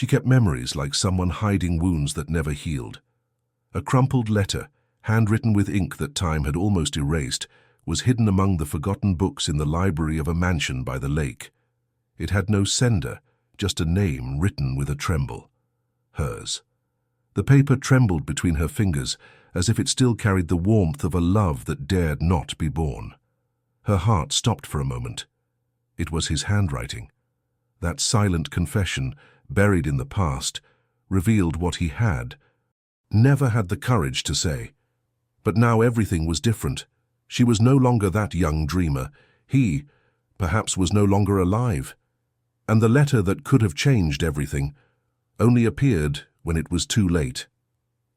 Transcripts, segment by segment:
She kept memories like someone hiding wounds that never healed. A crumpled letter, handwritten with ink that time had almost erased, was hidden among the forgotten books in the library of a mansion by the lake. It had no sender, just a name written with a tremble. Hers. The paper trembled between her fingers, as if it still carried the warmth of a love that dared not be born. Her heart stopped for a moment. It was his handwriting. That silent confession, buried in the past, revealed what he never had the courage to say. But now everything was different. She was no longer that young dreamer. He, perhaps, was no longer alive. And the letter that could have changed everything only appeared when it was too late.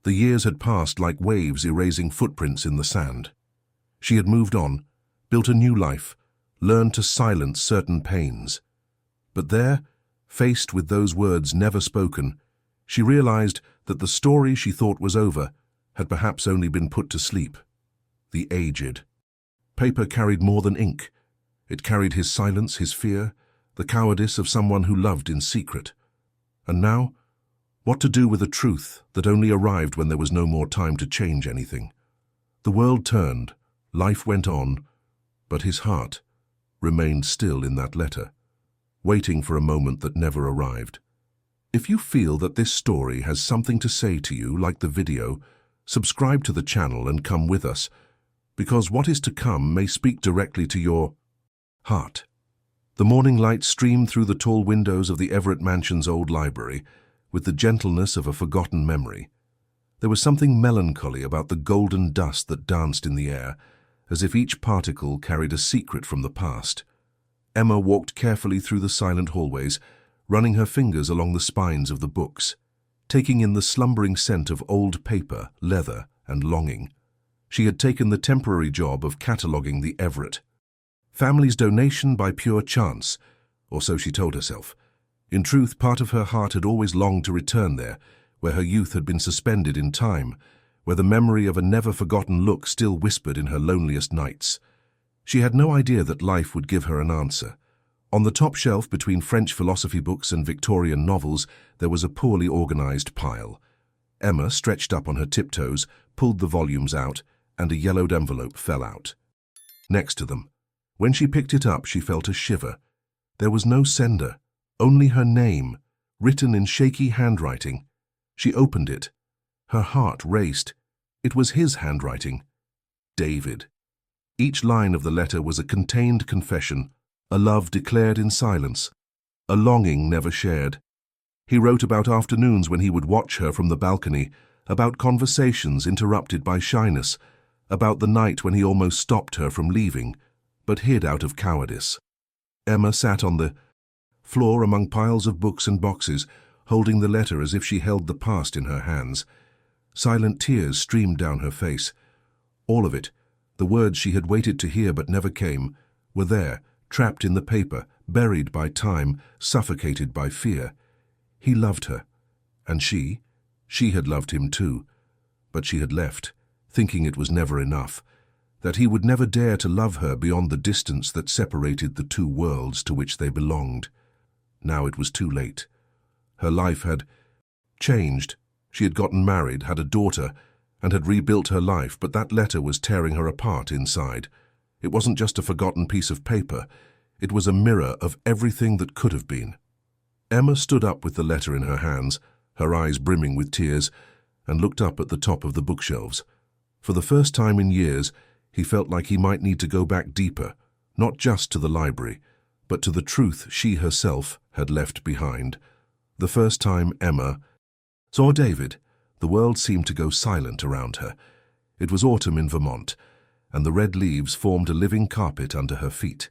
The years had passed like waves erasing footprints in the sand. She had moved on, built a new life, learned to silence certain pains. But there, faced with those words never spoken, she realized that the story she thought was over had perhaps only been put to sleep. The aged. Paper carried more than ink. It carried his silence, his fear, the cowardice of someone who loved in secret. And now, what to do with a truth that only arrived when there was no more time to change anything? The world turned, life went on, but his heart remained still in that letter, waiting for a moment that never arrived. If you feel that this story has something to say to you, like the video, subscribe to the channel and come with us, because what is to come may speak directly to your heart. The morning light streamed through the tall windows of the Everett Mansion's old library, with the gentleness of a forgotten memory. There was something melancholy about the golden dust that danced in the air, as if each particle carried a secret from the past. Emma walked carefully through the silent hallways, running her fingers along the spines of the books, taking in the slumbering scent of old paper, leather, and longing. She had taken the temporary job of cataloguing the Everett family's donation by pure chance, or so she told herself. In truth, part of her heart had always longed to return there, where her youth had been suspended in time, where the memory of a never-forgotten look still whispered in her loneliest nights. She had no idea that life would give her an answer. On the top shelf between French philosophy books and Victorian novels, there was a poorly organized pile. Emma, stretched up on her tiptoes, pulled the volumes out, and a yellowed envelope fell out. Next to them. When she picked it up, she felt a shiver. There was no sender, only her name, written in shaky handwriting. She opened it. Her heart raced. It was his handwriting. David. Each line of the letter was a contained confession, a love declared in silence, a longing never shared. He wrote about afternoons when he would watch her from the balcony, about conversations interrupted by shyness, about the night when he almost stopped her from leaving, but hid out of cowardice. Emma sat on the floor among piles of books and boxes, holding the letter as if she held the past in her hands. Silent tears streamed down her face. All of it, the words she had waited to hear but never came, were there, trapped in the paper, buried by time, suffocated by fear. He loved her, and she had loved him too, but she had left, thinking it was never enough, that he would never dare to love her beyond the distance that separated the two worlds to which they belonged. Now it was too late. Her life had changed. She had gotten married, had a daughter, and had rebuilt her life, but that letter was tearing her apart inside. It wasn't just a forgotten piece of paper. It was a mirror of everything that could have been. Emma stood up with the letter in her hands, her eyes brimming with tears, and looked up at the top of the bookshelves. For the first time in years, he felt like he might need to go back deeper, not just to the library, but to the truth she herself had left behind. The first time Emma saw David, the world seemed to go silent around her. It was autumn in Vermont, and the red leaves formed a living carpet under her feet.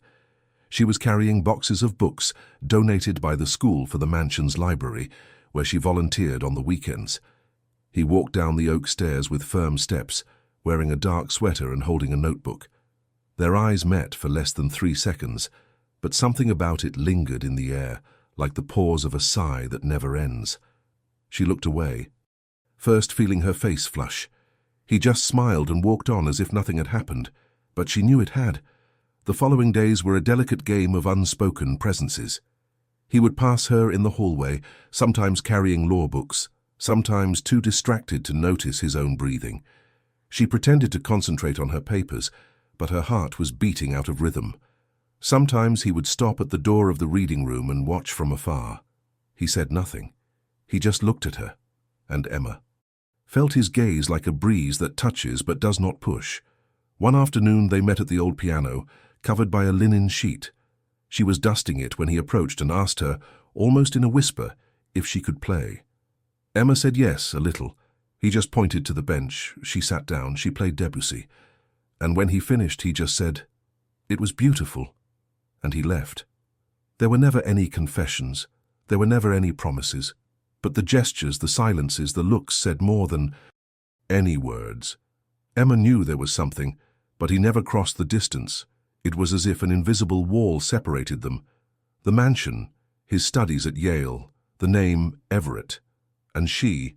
She was carrying boxes of books donated by the school for the mansion's library, where she volunteered on the weekends. He walked down the oak stairs with firm steps, wearing a dark sweater and holding a notebook. Their eyes met for less than 3 seconds, but something about it lingered in the air, like the pause of a sigh that never ends. She looked away, first feeling her face flush. He just smiled and walked on as if nothing had happened, but she knew it had. The following days were a delicate game of unspoken presences. He would pass her in the hallway, sometimes carrying law books, sometimes too distracted to notice his own breathing. She pretended to concentrate on her papers, but her heart was beating out of rhythm. Sometimes he would stop at the door of the reading room and watch from afar. He said nothing. He just looked at her, and Emma felt his gaze like a breeze that touches but does not push. One afternoon they met at the old piano, covered by a linen sheet. She was dusting it when he approached and asked her, almost in a whisper, if she could play. Emma said yes, a little. He just pointed to the bench. She sat down. She played Debussy. And when he finished, he just said, "It was beautiful." And he left. There were never any confessions. There were never any promises. But the gestures, the silences, the looks said more than any words. Emma knew there was something, but he never crossed the distance. It was as if an invisible wall separated them. The mansion, his studies at Yale, the name Everett, and she,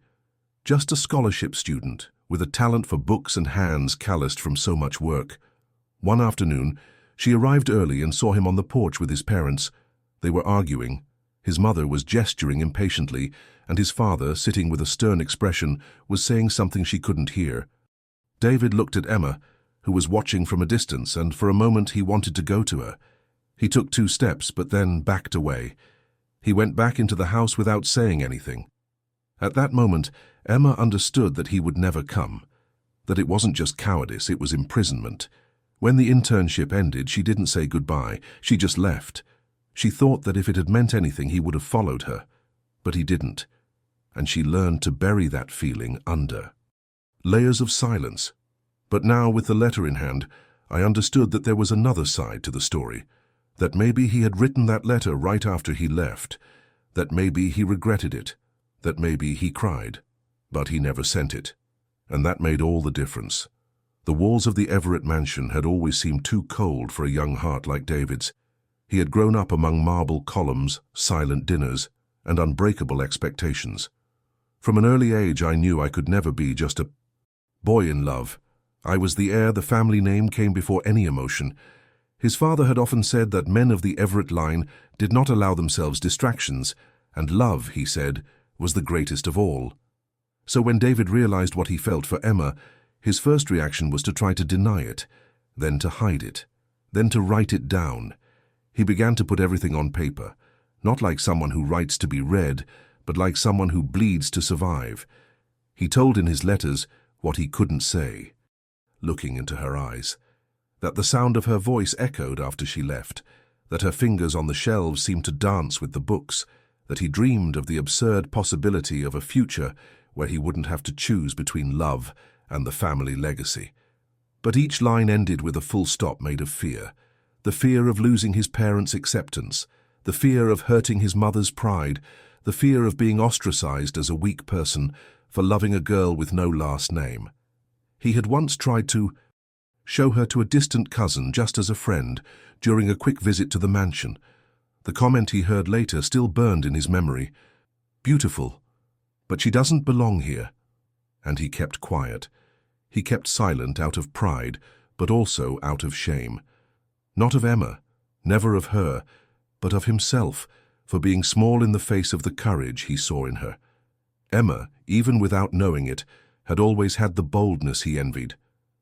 just a scholarship student with a talent for books and hands calloused from so much work. One afternoon, she arrived early and saw him on the porch with his parents. They were arguing. His mother was gesturing impatiently, and his father, sitting with a stern expression, was saying something she couldn't hear. David looked at Emma, who was watching from a distance, and for a moment he wanted to go to her. He took 2 steps, but then backed away. He went back into the house without saying anything. At that moment, Emma understood that he would never come, that it wasn't just cowardice, it was imprisonment. When the internship ended, she didn't say goodbye, she just left. She thought that if it had meant anything, he would have followed her, but he didn't, and she learned to bury that feeling under layers of silence. But now, with the letter in hand, I understood that there was another side to the story, that maybe he had written that letter right after he left, that maybe he regretted it, that maybe he cried, but he never sent it, and that made all the difference. The walls of the Everett mansion had always seemed too cold for a young heart like David's. He had grown up among marble columns, silent dinners, and unbreakable expectations. From an early age I knew I could never be just a boy in love. I was the heir, the family name came before any emotion. His father had often said that men of the Everett line did not allow themselves distractions, and love, he said, was the greatest of all. So when David realized what he felt for Emma, his first reaction was to try to deny it, then to hide it, then to write it down. He began to put everything on paper, not like someone who writes to be read, but like someone who bleeds to survive. He told in his letters what he couldn't say, looking into her eyes, that the sound of her voice echoed after she left, that her fingers on the shelves seemed to dance with the books, that he dreamed of the absurd possibility of a future where he wouldn't have to choose between love and the family legacy. But each line ended with a full stop made of fear. The fear of losing his parents' acceptance, the fear of hurting his mother's pride, the fear of being ostracized as a weak person for loving a girl with no last name. He had once tried to show her to a distant cousin just as a friend during a quick visit to the mansion. The comment he heard later still burned in his memory. "Beautiful, but she doesn't belong here." And he kept quiet. He kept silent out of pride, but also out of shame. Not of Emma, never of her, but of himself, for being small in the face of the courage he saw in her. Emma, even without knowing it, had always had the boldness he envied,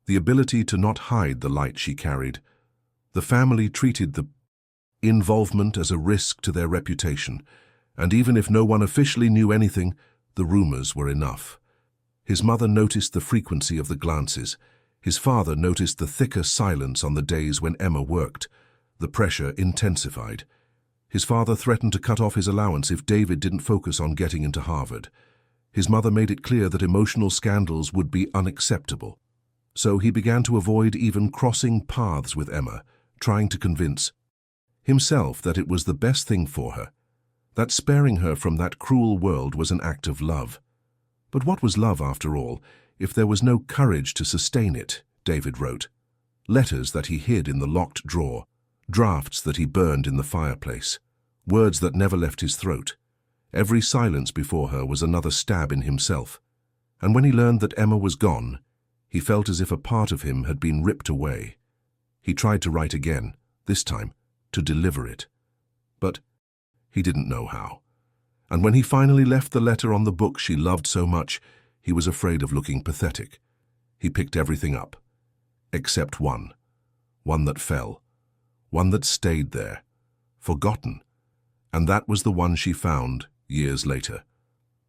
the ability to not hide the light she carried. The family treated the involvement as a risk to their reputation, and even if no one officially knew anything, the rumors were enough. His mother noticed the frequency of the glances. His father noticed the thicker silence on the days when Emma worked. The pressure intensified. His father threatened to cut off his allowance if David didn't focus on getting into Harvard. His mother made it clear that emotional scandals would be unacceptable. So he began to avoid even crossing paths with Emma, trying to convince himself that it was the best thing for her, that sparing her from that cruel world was an act of love. But what was love, after all, if there was no courage to sustain it? David wrote. Letters that he hid in the locked drawer, drafts that he burned in the fireplace, words that never left his throat. Every silence before her was another stab in himself. And when he learned that Emma was gone, he felt as if a part of him had been ripped away. He tried to write again, this time to deliver it. But He didn't know how. And when he finally left the letter on the book she loved so much, he was afraid of looking pathetic. He picked everything up. Except one. One that fell. One that stayed there. Forgotten. And that was the one she found years later.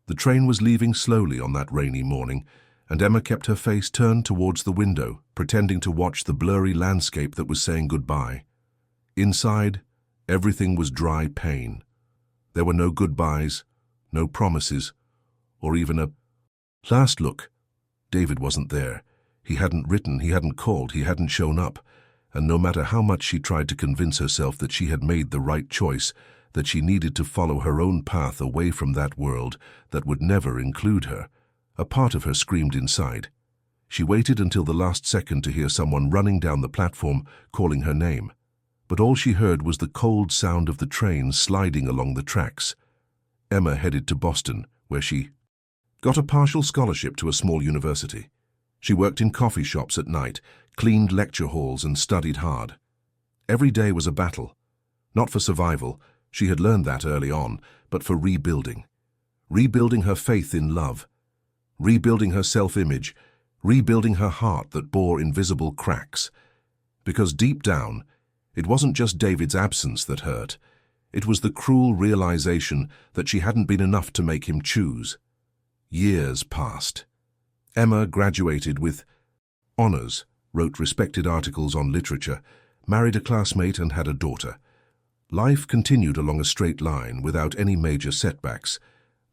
The train was leaving slowly on that rainy morning, and Emma kept her face turned towards the window, pretending to watch the blurry landscape that was saying goodbye. Inside, everything was dry pain. There were no goodbyes, no promises, or even a last look. David wasn't there. He hadn't written, he hadn't called, he hadn't shown up, and no matter how much she tried to convince herself that she had made the right choice, that she needed to follow her own path away from that world that would never include her, a part of her screamed inside. She waited until the last second to hear someone running down the platform calling her name, but all she heard was the cold sound of the train sliding along the tracks. Emma headed to Boston, where she got a partial scholarship to a small university. She worked in coffee shops at night, cleaned lecture halls, and studied hard. Every day was a battle. Not for survival, she had learned that early on, but for rebuilding. Rebuilding her faith in love. Rebuilding her self-image. Rebuilding her heart that bore invisible cracks. Because deep down, it wasn't just David's absence that hurt. It was the cruel realization that she hadn't been enough to make him choose. Years passed. Emma graduated with honors, wrote respected articles on literature, married a classmate and had a daughter. Life continued along a straight line without any major setbacks.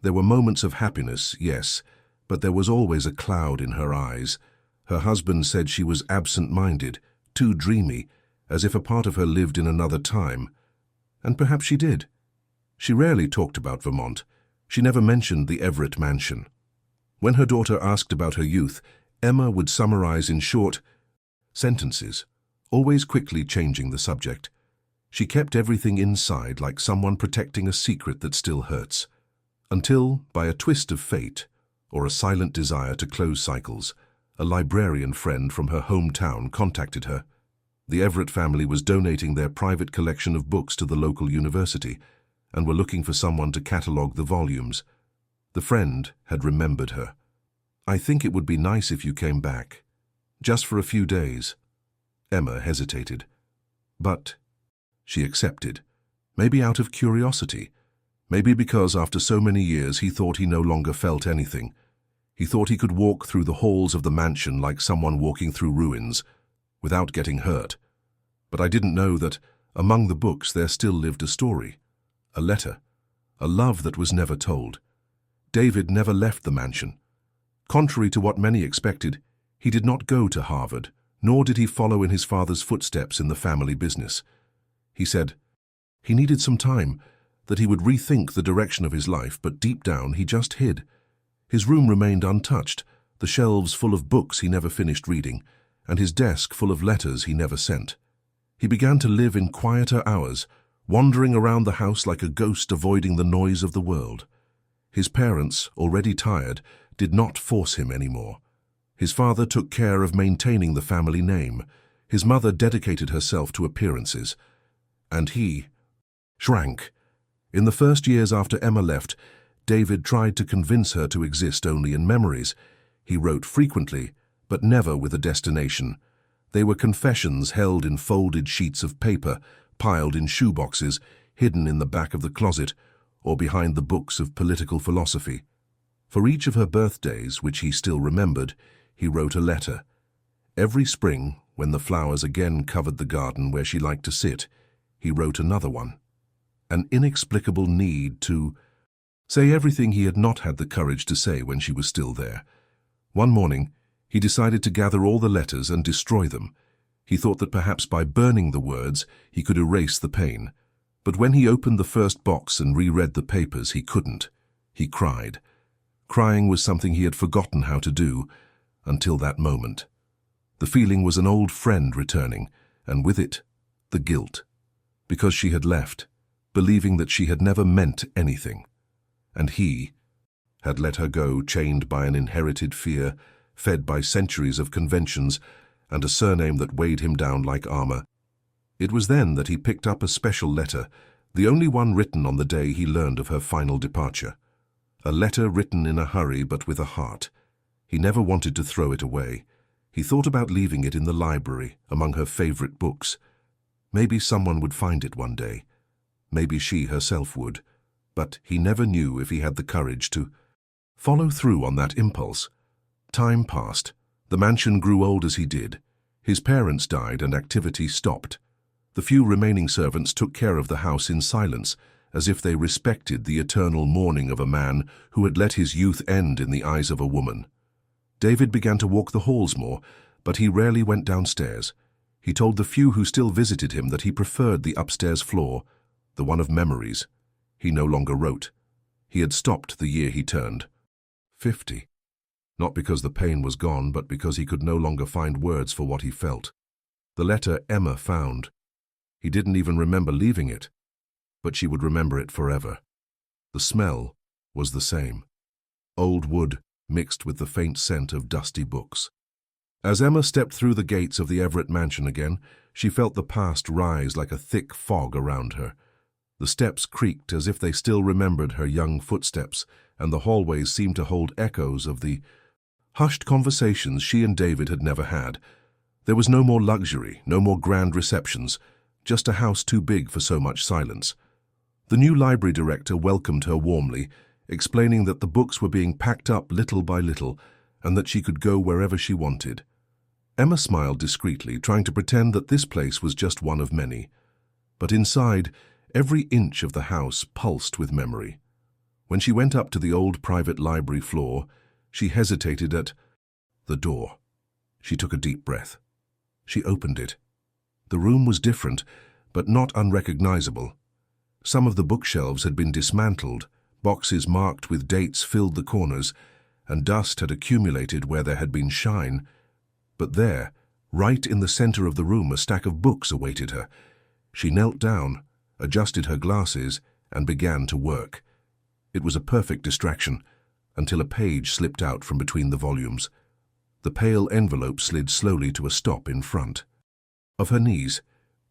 There were moments of happiness, yes, but there was always a cloud in her eyes. Her husband said she was absent-minded, too dreamy, as if a part of her lived in another time. And perhaps she did. She rarely talked about Vermont. She never mentioned the Everett mansion. When her daughter asked about her youth, Emma would summarize in short sentences, always quickly changing the subject. She kept everything inside like someone protecting a secret that still hurts. Until, by a twist of fate, or a silent desire to close cycles, a librarian friend from her hometown contacted her. The Everett family was donating their private collection of books to the local university and were looking for someone to catalogue the volumes. The friend had remembered her. "I think it would be nice if you came back. Just for a few days." Emma hesitated. But she accepted. Maybe out of curiosity. Maybe because after so many years he thought he no longer felt anything. He thought he could walk through the halls of the mansion like someone walking through ruins, without getting hurt. But I didn't know that, among the books, there still lived a story. A letter. A love that was never told. David never left the mansion. Contrary to what many expected, he did not go to Harvard, nor did he follow in his father's footsteps in the family business. He said he needed some time, that he would rethink the direction of his life, but deep down he just hid. His room remained untouched, the shelves full of books he never finished reading, and his desk full of letters he never sent. He began to live in quieter hours, wandering around the house like a ghost avoiding the noise of the world. His parents, already tired, did not force him anymore. His father took care of maintaining the family name. His mother dedicated herself to appearances. And he shrank. In the first years after Emma left, David tried to convince her to exist only in memories. He wrote frequently, but never with a destination. They were confessions held in folded sheets of paper, piled in shoeboxes, hidden in the back of the closet, or behind the books of political philosophy. For each of her birthdays, which he still remembered, he wrote a letter. Every spring, when the flowers again covered the garden where she liked to sit, he wrote another one. An inexplicable need to say everything he had not had the courage to say when she was still there. One morning, he decided to gather all the letters and destroy them. He thought that perhaps by burning the words, he could erase the pain. But when he opened the first box and reread the papers, he couldn't. He cried. Crying was something he had forgotten how to do until that moment. The feeling was an old friend returning, and with it, the guilt. Because she had left, believing that she had never meant anything. And he had let her go, chained by an inherited fear, fed by centuries of conventions, and a surname that weighed him down like armor. It was then that he picked up a special letter, The only one written on the day he learned of her final departure. A letter written in a hurry but with a heart. He never wanted to throw it away. He thought about leaving it in the library, among her favorite books. Maybe someone would find it one day. Maybe she herself would. But he never knew if he had the courage to follow through on that impulse. Time passed. The mansion grew old as he did. His parents died and activity stopped. The few remaining servants took care of the house in silence, as if they respected the eternal mourning of a man who had let his youth end in the eyes of a woman. David began to walk the halls more, but he rarely went downstairs. He told the few who still visited him that he preferred the upstairs floor, the one of memories. He no longer wrote. He had stopped the year he turned 50. Not because the pain was gone, but because he could no longer find words for what he felt. The letter Emma found. He didn't even remember leaving it, but she would remember it forever. The smell was the same. Old wood mixed with the faint scent of dusty books. As Emma stepped through the gates of the Everett mansion again, she felt the past rise like a thick fog around her. The steps creaked as if they still remembered her young footsteps, and the hallways seemed to hold echoes of the hushed conversations she and David had never had. There was no more luxury, no more grand receptions, just a house too big for so much silence. The new library director welcomed her warmly, explaining that the books were being packed up little by little and that she could go wherever she wanted. Emma smiled discreetly, trying to pretend that this place was just one of many. But inside, every inch of the house pulsed with memory. When she went up to the old private library floor, she hesitated at the door. She took a deep breath. She opened it. The room was different, but not unrecognizable. Some of the bookshelves had been dismantled, boxes marked with dates filled the corners, and dust had accumulated where there had been shine. But there, right in the center of the room, a stack of books awaited her. She knelt down, adjusted her glasses, and began to work. It was a perfect distraction, until a page slipped out from between the volumes. The pale envelope slid slowly to a stop in front. Of her knees,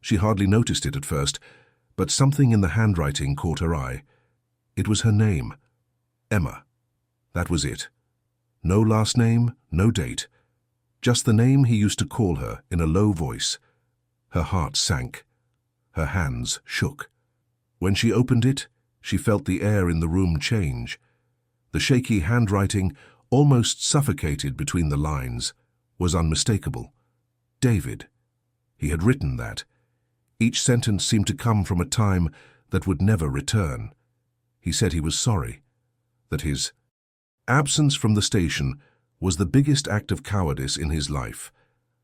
she hardly noticed it at first, but something in the handwriting caught her eye. It was her name, Emma. That was it. No last name, no date. Just the name he used to call her in a low voice. Her heart sank. Her hands shook. When she opened it, she felt the air in the room change. The shaky handwriting, almost suffocated between the lines, was unmistakable. David. He had written that. Each sentence seemed to come from a time that would never return. He said he was sorry, that his absence from the station was the biggest act of cowardice in his life,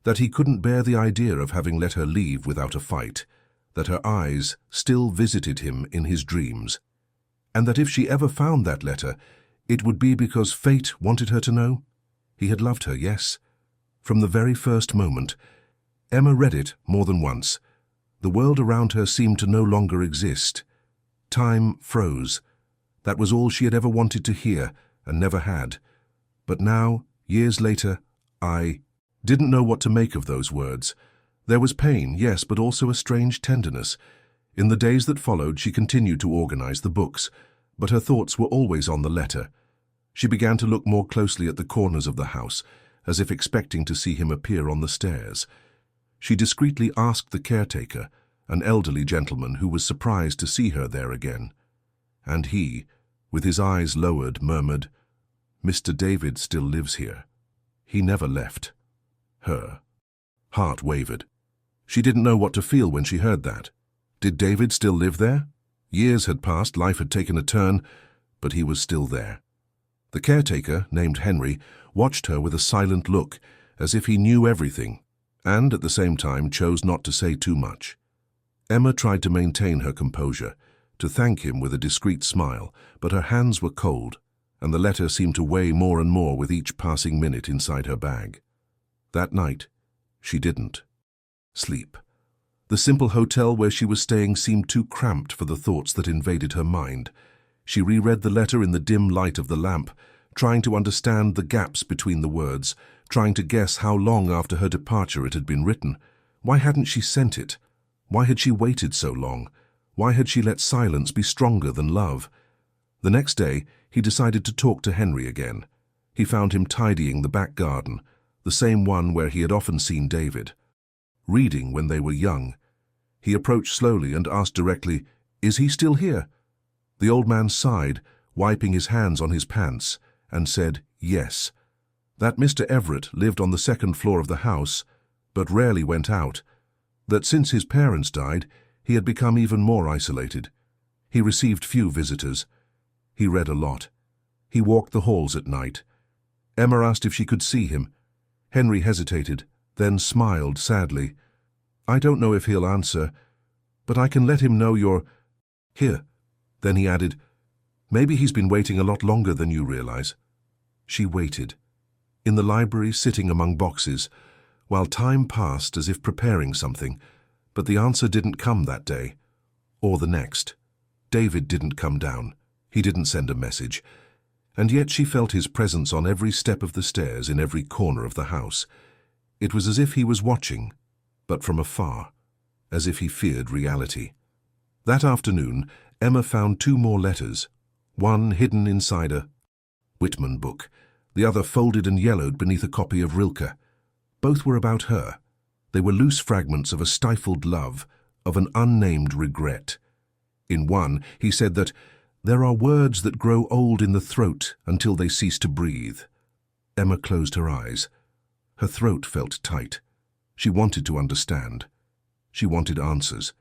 that he couldn't bear the idea of having let her leave without a fight, that her eyes still visited him in his dreams, and that if she ever found that letter, it would be because fate wanted her to know. He had loved her, yes. From the very first moment. Emma read it more than once. The world around her seemed to no longer exist. Time froze. That was all she had ever wanted to hear, and never had. But now, years later, I didn't know what to make of those words. There was pain, yes, but also a strange tenderness. In the days that followed, she continued to organize the books, but her thoughts were always on the letter. She began to look more closely at the corners of the house, as if expecting to see him appear on the stairs. She discreetly asked the caretaker, an elderly gentleman who was surprised to see her there again. And he, with his eyes lowered, murmured, "Mr. David still lives here. He never left." Her heart wavered. She didn't know what to feel when she heard that. Did David still live there? Years had passed, life had taken a turn, but he was still there. The caretaker, named Henry, watched her with a silent look, as if he knew everything, and at the same time chose not to say too much. Emma tried to maintain her composure, to thank him with a discreet smile, but her hands were cold, and the letter seemed to weigh more and more with each passing minute inside her bag. That night, she didn't sleep. The simple hotel where she was staying seemed too cramped for the thoughts that invaded her mind. She reread the letter in the dim light of the lamp, trying to understand the gaps between the words, trying to guess how long after her departure it had been written. Why hadn't she sent it? Why had she waited so long? Why had she let silence be stronger than love? The next day, he decided to talk to Henry again. He found him tidying the back garden, the same one where he had often seen David. Reading when they were young. He approached slowly and asked directly, "Is he still here?" The old man sighed, wiping his hands on his pants, and said, "Yes." That Mr. Everett lived on the second floor of the house, but rarely went out. That since his parents died, he had become even more isolated. He received few visitors. He read a lot. He walked the halls at night. Emma asked if she could see him. Henry hesitated, then smiled sadly. "I don't know if he'll answer, but I can let him know you're here." Then he added, "Maybe he's been waiting a lot longer than you realize." She waited, in the library sitting among boxes, while time passed as if preparing something, but the answer didn't come that day, or the next. David didn't come down. He didn't send a message. And yet she felt his presence on every step of the stairs in every corner of the house. It was as if he was watching, but from afar, as if he feared reality. That afternoon, Emma found 2 more letters, one hidden inside a Whitman book, the other folded and yellowed beneath a copy of Rilke. Both were about her. They were loose fragments of a stifled love, of an unnamed regret. In one, he said that there are words that grow old in the throat until they cease to breathe. Emma closed her eyes. Her throat felt tight. She wanted to understand. She wanted answers.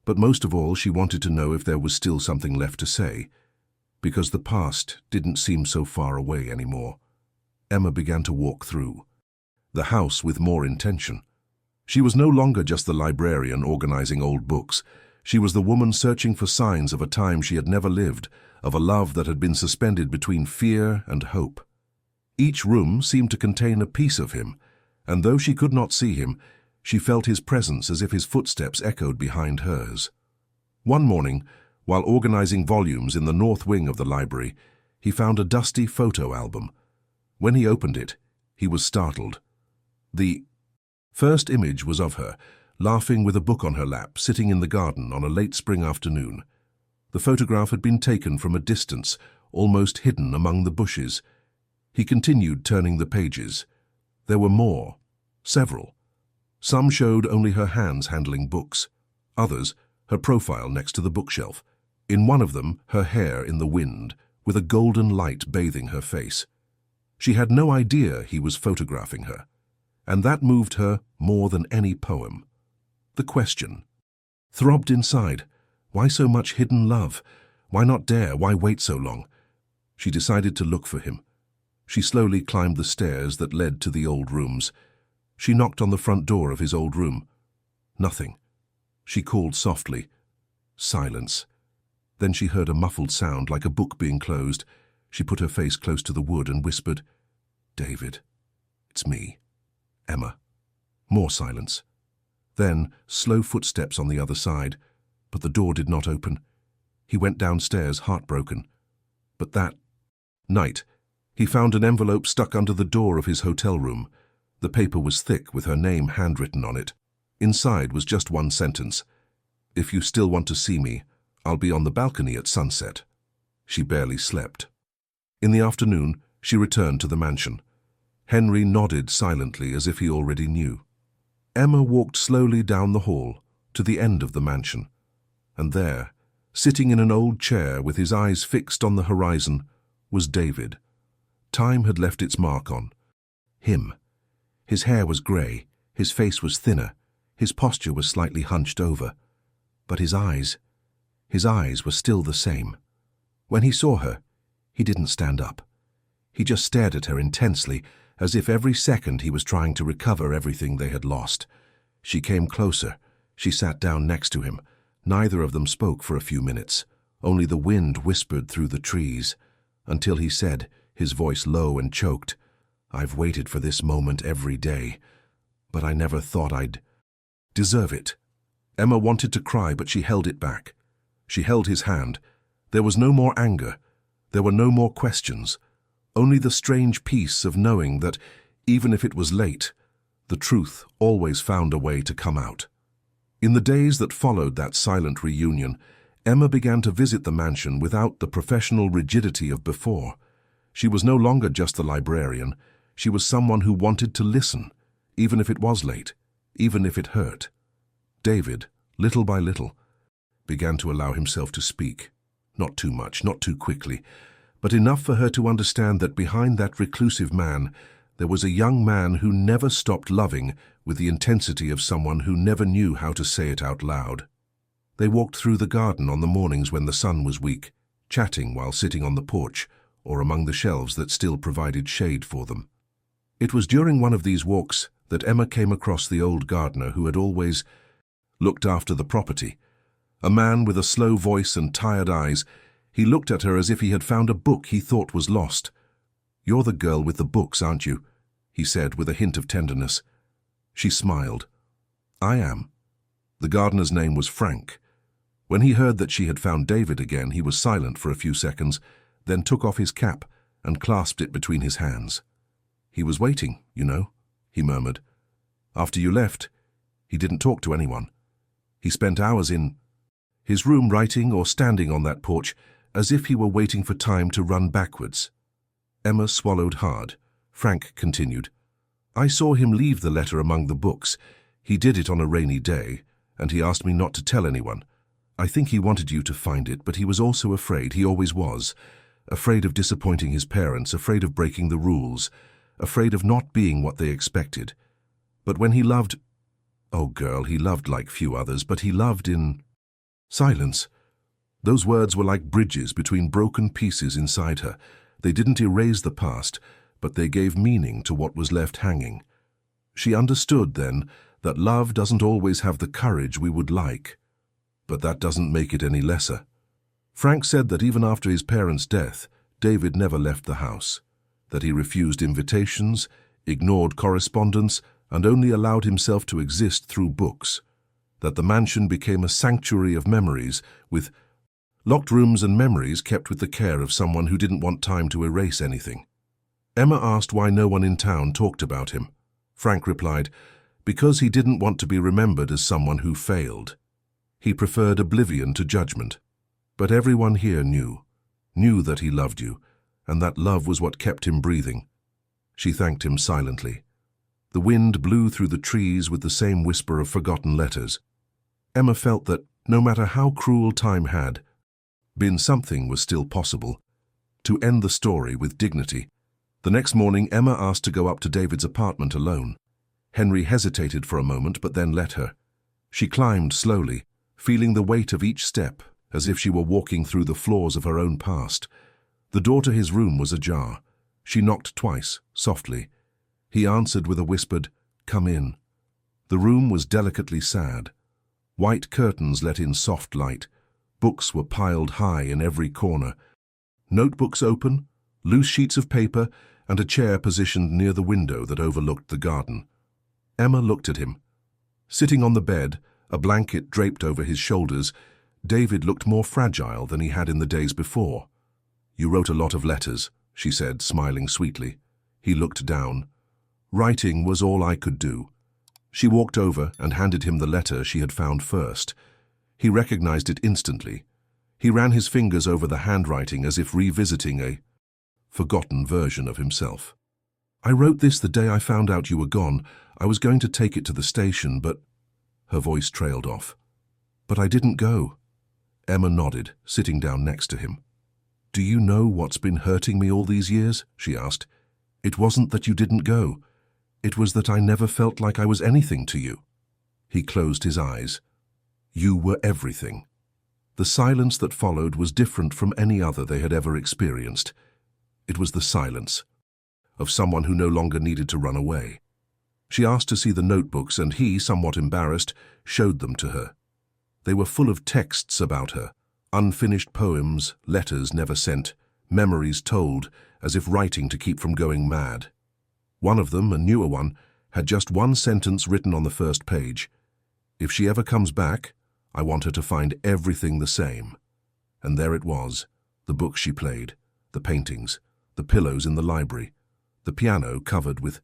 But most of all, she wanted to know if there was still something left to say, because the past didn't seem so far away anymore. Emma began to walk through the house with more intention. She was no longer just the librarian organizing old books. She was the woman searching for signs of a time she had never lived, of a love that had been suspended between fear and hope. Each room seemed to contain a piece of him, and though she could not see him, she felt his presence as if his footsteps echoed behind hers. One morning, while organizing volumes in the north wing of the library, he found a dusty photo album. When he opened it, he was startled. The first image was of her, laughing with a book on her lap, sitting in the garden on a late spring afternoon. The photograph had been taken from a distance, almost hidden among the bushes. He continued turning the pages. There were more, several. Some showed only her hands handling books. Others, her profile next to the bookshelf. In one of them, her hair in the wind, with a golden light bathing her face. She had no idea he was photographing her, and that moved her more than any poem. The question throbbed inside. Why so much hidden love? Why not dare? Why wait so long? She decided to look for him. She slowly climbed the stairs that led to the old rooms. She knocked on the front door of his old room. Nothing. She called softly. Silence. Then she heard a muffled sound like a book being closed. She put her face close to the wood and whispered, "David, it's me, Emma." More silence. Then slow footsteps on the other side, but the door did not open. He went downstairs, heartbroken. But that night, he found an envelope stuck under the door of his hotel room. The paper was thick with her name handwritten on it. Inside was just one sentence. "If you still want to see me, I'll be on the balcony at sunset." She barely slept. In the afternoon, she returned to the mansion. Henry nodded silently as if he already knew. Emma walked slowly down the hall to the end of the mansion. And there, sitting in an old chair with his eyes fixed on the horizon, was David. Time had left its mark on him. His hair was grey, his face was thinner, his posture was slightly hunched over. But his eyes were still the same. When he saw her, he didn't stand up. He just stared at her intensely, as if every second he was trying to recover everything they had lost. She came closer. She sat down next to him. Neither of them spoke for a few minutes. Only the wind whispered through the trees, until he said, his voice low and choked, "I've waited for this moment every day, but I never thought I'd deserve it." Emma wanted to cry, but she held it back. She held his hand. There was no more anger. There were no more questions. Only the strange peace of knowing that, even if it was late, the truth always found a way to come out. In the days that followed that silent reunion, Emma began to visit the mansion without the professional rigidity of before. She was no longer just the librarian. She was someone who wanted to listen, even if it was late, even if it hurt. David, little by little, began to allow himself to speak. Not too much, not too quickly, but enough for her to understand that behind that reclusive man, there was a young man who never stopped loving with the intensity of someone who never knew how to say it out loud. They walked through the garden on the mornings when the sun was weak, chatting while sitting on the porch or among the shelves that still provided shade for them. It was during one of these walks that Emma came across the old gardener who had always looked after the property. A man with a slow voice and tired eyes, he looked at her as if he had found a book he thought was lost. "You're the girl with the books, aren't you?" he said with a hint of tenderness. She smiled. "I am." The gardener's name was Frank. When he heard that she had found David again, he was silent for a few seconds, then took off his cap and clasped it between his hands. "He was waiting, you know," he murmured. "After you left, he didn't talk to anyone. He spent hours in his room writing or standing on that porch, as if he were waiting for time to run backwards." Emma swallowed hard. Frank continued. "I saw him leave the letter among the books. He did it on a rainy day, and he asked me not to tell anyone. I think he wanted you to find it, but he was also afraid, he always was. Afraid of disappointing his parents, afraid of breaking the rules, afraid of not being what they expected. But when he loved, oh girl, he loved like few others, but he loved in silence." Those words were like bridges between broken pieces inside her. They didn't erase the past, but they gave meaning to what was left hanging. She understood then that love doesn't always have the courage we would like, but that doesn't make it any lesser. Frank said that even after his parents' death, David never left the house, that he refused invitations, ignored correspondence, and only allowed himself to exist through books, that the mansion became a sanctuary of memories, with locked rooms and memories kept with the care of someone who didn't want time to erase anything. Emma asked why no one in town talked about him. Frank replied, because he didn't want to be remembered as someone who failed. He preferred oblivion to judgment. But everyone here knew that he loved you, and that love was what kept him breathing. She thanked him silently. The wind blew through the trees with the same whisper of forgotten letters. Emma felt that, no matter how cruel time had been, something was still possible. To end the story with dignity. The next morning, Emma asked to go up to David's apartment alone. Henry hesitated for a moment, but then let her. She climbed slowly, feeling the weight of each step, as if she were walking through the floors of her own past. The door to his room was ajar. She knocked twice, softly. He answered with a whispered, "Come in." The room was delicately sad. White curtains let in soft light. Books were piled high in every corner. Notebooks open, loose sheets of paper, and a chair positioned near the window that overlooked the garden. Emma looked at him. Sitting on the bed, a blanket draped over his shoulders, David looked more fragile than he had in the days before. "You wrote a lot of letters," she said, smiling sweetly. He looked down. "Writing was all I could do." She walked over and handed him the letter she had found first. He recognized it instantly. He ran his fingers over the handwriting as if revisiting a forgotten version of himself. "I wrote this the day I found out you were gone. I was going to take it to the station, but—" Her voice trailed off. "But I didn't go." Emma nodded, sitting down next to him. "Do you know what's been hurting me all these years?" she asked. "It wasn't that you didn't go. It was that I never felt like I was anything to you." He closed his eyes. "You were everything." The silence that followed was different from any other they had ever experienced. It was the silence of someone who no longer needed to run away. She asked to see the notebooks, and he, somewhat embarrassed, showed them to her. They were full of texts about her, unfinished poems, letters never sent, memories told, as if writing to keep from going mad. One of them, a newer one, had just one sentence written on the first page. "If she ever comes back, I want her to find everything the same." And there it was, the books she played, the paintings, the pillows in the library, the piano covered with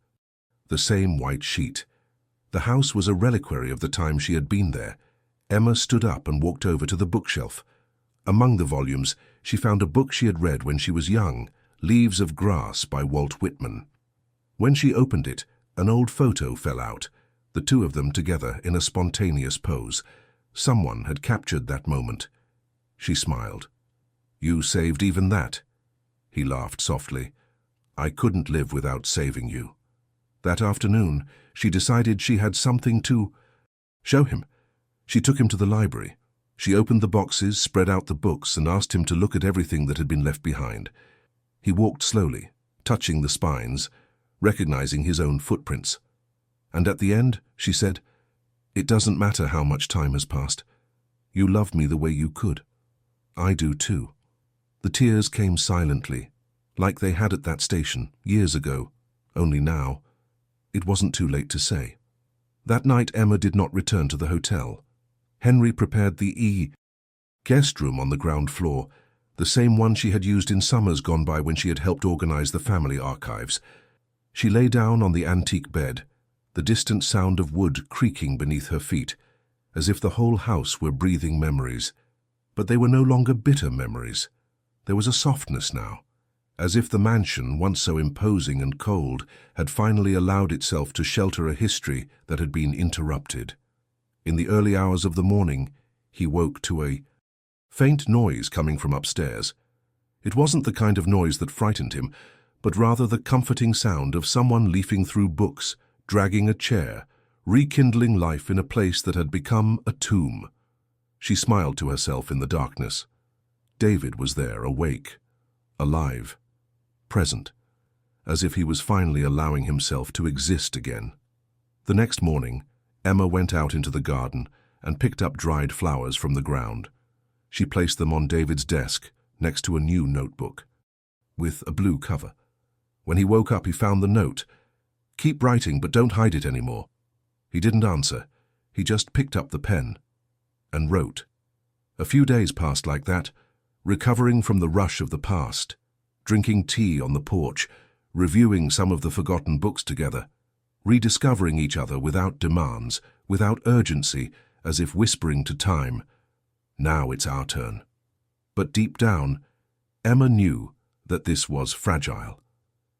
the same white sheet. The house was a reliquary of the time she had been there. Emma stood up and walked over to the bookshelf. Among the volumes, she found a book she had read when she was young, Leaves of Grass by Walt Whitman. When she opened it, an old photo fell out, the two of them together in a spontaneous pose. Someone had captured that moment. She smiled. "You saved even that?" He laughed softly. "I couldn't live without saving you." That afternoon, she decided she had something to show him. She took him to the library. She opened the boxes, spread out the books, and asked him to look at everything that had been left behind. He walked slowly, touching the spines, recognizing his own footprints. And at the end, she said, "It doesn't matter how much time has passed. You loved me the way you could. I do too." The tears came silently, like they had at that station, years ago, only now. It wasn't too late to say. That night Emma did not return to the hotel. Henry prepared the guest room on the ground floor, the same one she had used in summers gone by when she had helped organize the family archives. She lay down on the antique bed, the distant sound of wood creaking beneath her feet, as if the whole house were breathing memories. But they were no longer bitter memories. There was a softness now, as if the mansion, once so imposing and cold, had finally allowed itself to shelter a history that had been interrupted. In the early hours of the morning, he woke to a faint noise coming from upstairs. It wasn't the kind of noise that frightened him, but rather the comforting sound of someone leafing through books, dragging a chair, rekindling life in a place that had become a tomb. She smiled to herself in the darkness. David was there, awake, alive, present, as if he was finally allowing himself to exist again. The next morning, Emma went out into the garden and picked up dried flowers from the ground. She placed them on David's desk next to a new notebook with a blue cover. When he woke up, he found the note. "Keep writing, but don't hide it anymore." He didn't answer. He just picked up the pen and wrote. A few days passed like that, recovering from the rush of the past, drinking tea on the porch, reviewing some of the forgotten books together, rediscovering each other without demands, without urgency, as if whispering to time, "Now it's our turn." But deep down, Emma knew that this was fragile.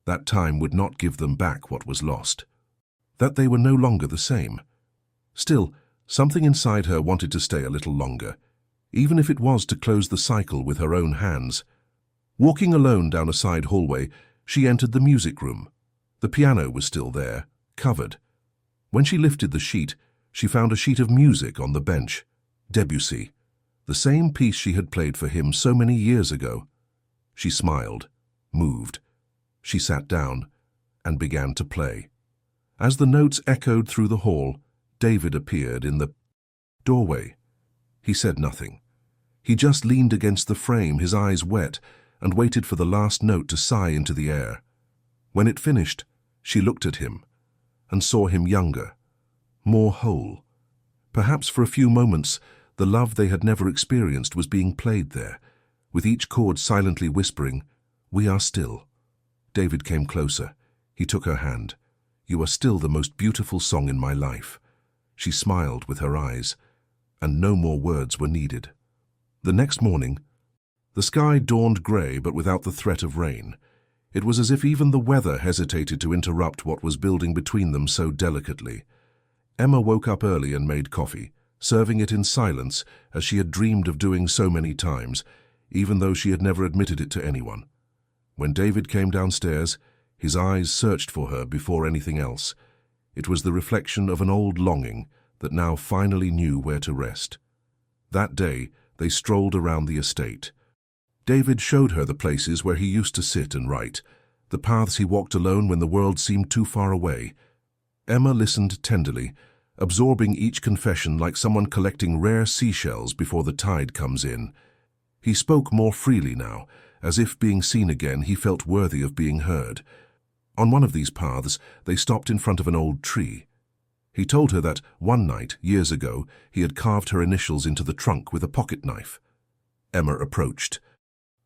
That time would not give them back what was lost. That they were no longer the same. Still, something inside her wanted to stay a little longer, even if it was to close the cycle with her own hands. Walking alone down a side hallway, she entered the music room. The piano was still there, covered. When she lifted the sheet, she found a sheet of music on the bench. Debussy, the same piece she had played for him so many years ago. She smiled, moved. She sat down and began to play. As the notes echoed through the hall, David appeared in the doorway. He said nothing. He just leaned against the frame, his eyes wet, and waited for the last note to sigh into the air. When it finished, she looked at him and saw him younger, more whole. Perhaps for a few moments, the love they had never experienced was being played there, with each chord silently whispering, "We are still." David came closer. He took her hand. "You are still the most beautiful song in my life." She smiled with her eyes, and no more words were needed. The next morning, the sky dawned grey but without the threat of rain. It was as if even the weather hesitated to interrupt what was building between them so delicately. Emma woke up early and made coffee, serving it in silence as she had dreamed of doing so many times, even though she had never admitted it to anyone. When David came downstairs, his eyes searched for her before anything else. It was the reflection of an old longing that now finally knew where to rest. That day, they strolled around the estate. David showed her the places where he used to sit and write, the paths he walked alone when the world seemed too far away. Emma listened tenderly, absorbing each confession like someone collecting rare seashells before the tide comes in. He spoke more freely now, as if being seen again he felt worthy of being heard. On one of these paths, they stopped in front of an old tree. He told her that one night, years ago, he had carved her initials into the trunk with a pocket knife. Emma approached,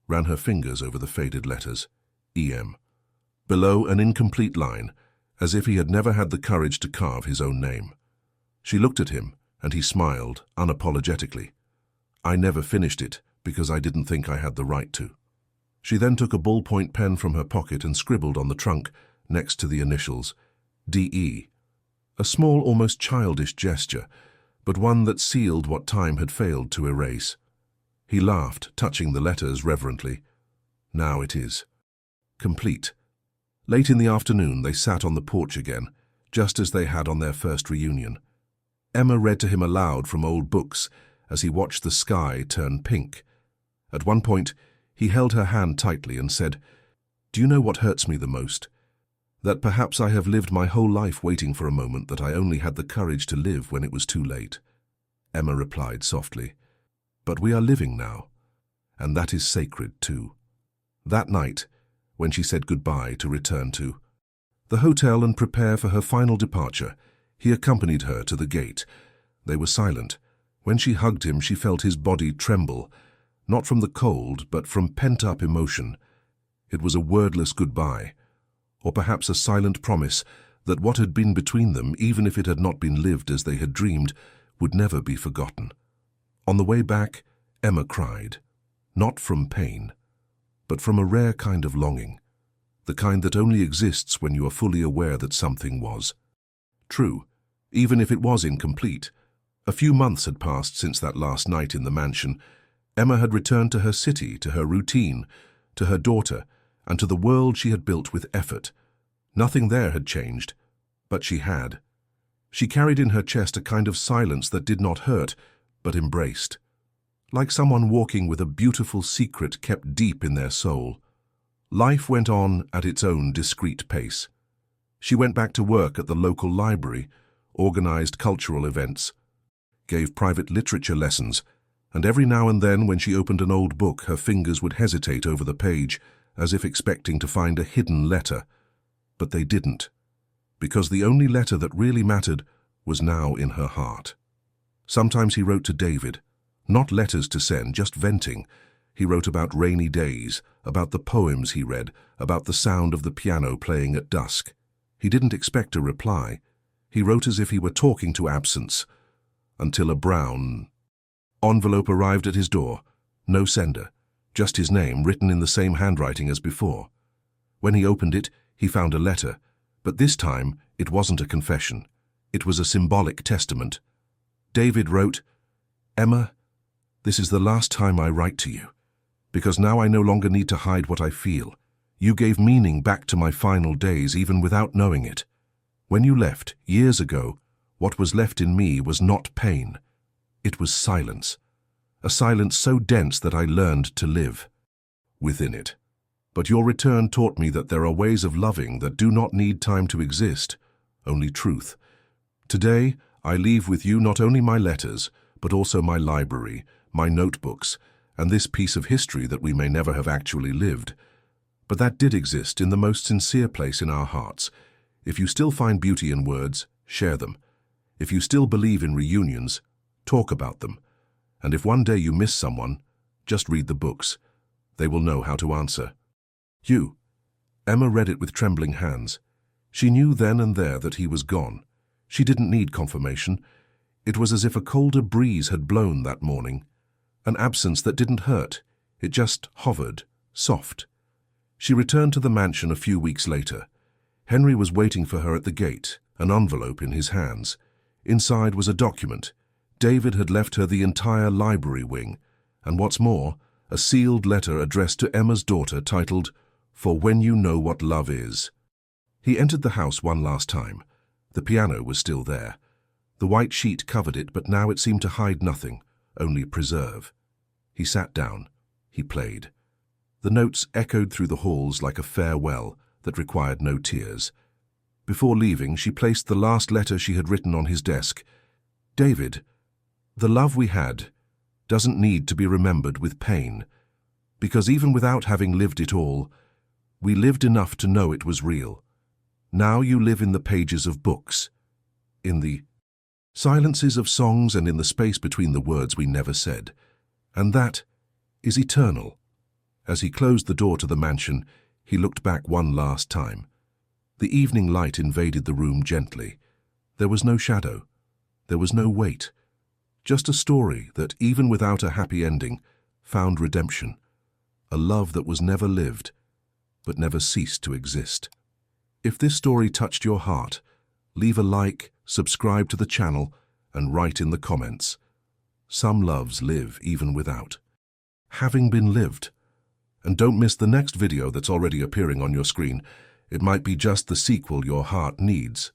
ran her fingers over the faded letters, E.M. Below, an incomplete line, as if he had never had the courage to carve his own name. She looked at him, and he smiled unapologetically. "I never finished it because I didn't think I had the right to." She then took a ballpoint pen from her pocket and scribbled on the trunk, next to the initials, D.E. A small, almost childish gesture, but one that sealed what time had failed to erase. He laughed, touching the letters reverently. Now it is. Complete. Late in the afternoon, they sat on the porch again, just as they had on their first reunion. Emma read to him aloud from old books as he watched the sky turn pink. At one point, he held her hand tightly and said, "Do you know what hurts me the most? That perhaps I have lived my whole life waiting for a moment that I only had the courage to live when it was too late." Emma replied softly, "But we are living now, and that is sacred too." That night, when she said goodbye to return to the hotel and prepare for her final departure, he accompanied her to the gate. They were silent. When she hugged him, she felt his body tremble, not from the cold, but from pent-up emotion. It was a wordless goodbye, or perhaps a silent promise that what had been between them, even if it had not been lived as they had dreamed, would never be forgotten. On the way back, Emma cried, not from pain, but from a rare kind of longing, the kind that only exists when you are fully aware that something was true, even if it was incomplete. A few months had passed since that last night in the mansion. Emma had returned to her city, to her routine, to her daughter, and to the world she had built with effort. Nothing there had changed, but she had. She carried in her chest a kind of silence that did not hurt, but embraced, like someone walking with a beautiful secret kept deep in their soul. Life went on at its own discreet pace. She went back to work at the local library, organized cultural events, gave private literature lessons, and every now and then when she opened an old book, her fingers would hesitate over the page, as if expecting to find a hidden letter. But they didn't, because the only letter that really mattered was now in her heart. Sometimes he wrote to David, not letters to send, just venting. He wrote about rainy days, about the poems he read, about the sound of the piano playing at dusk. He didn't expect a reply. He wrote as if he were talking to absence, until a brown envelope arrived at his door. No sender, just his name written in the same handwriting as before. When he opened it, he found a letter, but this time it wasn't a confession. It was a symbolic testament. David wrote, "Emma, this is the last time I write to you, because now I no longer need to hide what I feel. You gave meaning back to my final days even without knowing it. When you left, years ago, what was left in me was not pain. It was silence. A silence so dense that I learned to live within it. But your return taught me that there are ways of loving that do not need time to exist, only truth. Today, I leave with you not only my letters, but also my library, my notebooks, and this piece of history that we may never have actually lived. But that did exist in the most sincere place in our hearts. If you still find beauty in words, share them. If you still believe in reunions, talk about them. And if one day you miss someone, just read the books. They will know how to answer." "You." Emma read it with trembling hands. She knew then and there that he was gone. She didn't need confirmation. It was as if a colder breeze had blown that morning. An absence that didn't hurt. It just hovered, soft. She returned to the mansion a few weeks later. Henry was waiting for her at the gate, an envelope in his hands. Inside was a document. David had left her the entire library wing, and what's more, a sealed letter addressed to Emma's daughter titled, "For When You Know What Love Is." He entered the house one last time. The piano was still there. The white sheet covered it, but now it seemed to hide nothing, only preserve. He sat down. He played. The notes echoed through the halls like a farewell that required no tears. Before leaving, she placed the last letter she had written on his desk. "David, the love we had doesn't need to be remembered with pain, because even without having lived it all, we lived enough to know it was real. Now you live in the pages of books, in the silences of songs and in the space between the words we never said. And that is eternal." As he closed the door to the mansion, he looked back one last time. The evening light invaded the room gently. There was no shadow. There was no weight. Just a story that, even without a happy ending, found redemption. A love that was never lived, but never ceased to exist. If this story touched your heart, leave a like, subscribe to the channel, and write in the comments. Some loves live even without having been lived. And don't miss the next video that's already appearing on your screen. It might be just the sequel your heart needs.